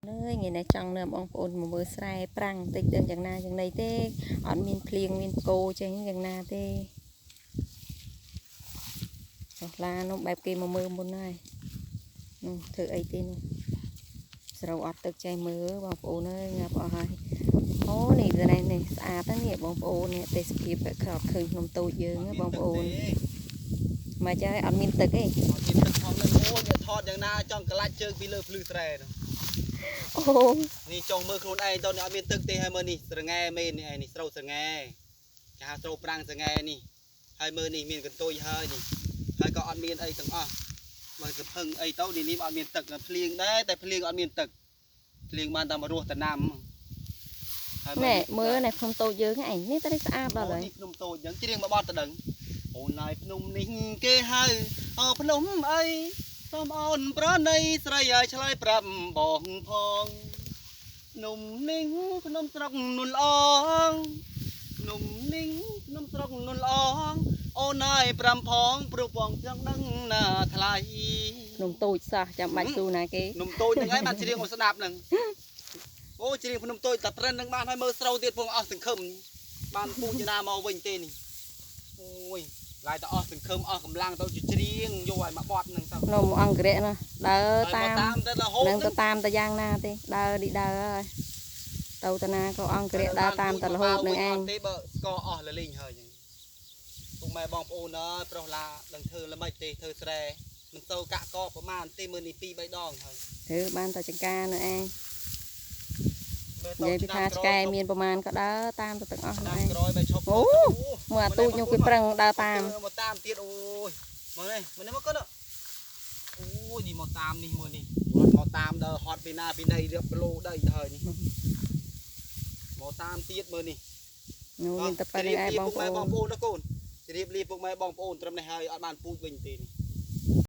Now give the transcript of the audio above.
nơi ngày này trong nơm ông ôn một bữa say prang tịch đơn chẳng na chẳng này thế on miên plieng miên cô chẳng chẳng na thế là nó bẹp kia mà mưa muốn này thử ấy tên rồi ọtទឹកchạy mưaបងប្អូនអើយងាប់អស់ហើយអូនេះgiờ nàyនេះស្អាតណាស់នេះបងប្អូននេះទេសភាពក្រោកឃើញក្នុងតូចយើងបងប្អូនមកចាអត់មានទឹកទេអត់មានទឹកផងនឹងអូយកថតយ៉ាងណាចង់ក្លាច់ជើងពីលើភ្លឺស្រែនោះអូនេះចុះមើលខ្លួនឯងតើអត់មានទឹកទេហើយមើលនេះស្រងែមេនេះឯងនេះស្រូវស្រងែគេហៅស្រូវប្រាំងស្រងែនេះហើយមើលនេះមានកន្ទុយហើយនេះហើយក៏អត់មានអីទាំងអស់មើលសភឹងអីទៅនេះអត់មានទឹកភ្លៀងដែរតែភ្លៀងអត់មានទឹកភ្លៀងបានតែមករស់តំណាំហើយមើលនេះក្នុងតូចយើងឯងនេះតែស្អាតដល់ហើយនេះភ្នំតូចយ៉ាងជ្រៀងមកបត់ទៅដឹងអូនហើយភ្នំនេះគេហៅភ្នំអីសូមអូនប្រណីស្រីឲ្យឆ្លើយប្រាប់បងផងភ្នំនេះភ្នំស្រុកនុនល្អងភ្នំនេះភ្នំស្រុកនុនល្អងអូនហើយប្រាំផងព្រោះបងចង់ដឹងណាថ្លៃភ្នំតូចសោះចាំបាច់ស៊ូណាគេភ្នំតូចហ្នឹងឯងបានជ្រៀងមកស្ដាប់ហ្នឹងអូជ្រៀងភ្នំតូចតែប្រឹងនឹងបានឲ្យមើលស្រូវទៀតពងអស់សង្ឃឹមបានពូជណាមកវិញទេនេះអូយឡាយតែអស់សង្ឃឹមអស់កម្លាំងទៅជ្រៀងយកឲ្យមកបត់ហ្នឹងទៅនំអង្គរៈណាដើរតាមនឹងទៅតាមតែយ៉ាងណាទេដើរឌីដើរហើយទៅតាណាក៏អង្គរៈដើរតាមតែរហូតនឹងឯងទេបើស្គរអស់លលីងហើយចឹងពុកម៉ែបងប្អូនអើយប្រុសឡាដឹងធ្វើល្មិចទេធ្វើស្រែមិនទៅកាក់កប្រមាណទេមើលនេះ2 3ដងហើយធ្វើបានតែចង្ការនៅឯងនិយាយពីថាឆ្កែមានប្រមាណក៏ដើរតាមទៅទាំងអស់ហ្នឹងឯងអូមើលអាទូចខ្ញុំគេប្រឹងដើរតាមមកតាមទៀតអូយមើលនេះមកគាត់អូយនេះមកតាមនេះមើលនេះមកតាមដើរហត់ពីណាពីណីរៀបគីឡូដីទៅហើយនេះមកតាមទៀតមើលនេះនោះមានតែប៉ុណ្្នឹងឯងបងប្អូនបងប្អូនណាកូនជ្រាបលាពុកម៉ែបងប្អូនត្រឹមនេះហើយអត់បានពូជវិញទេនេះ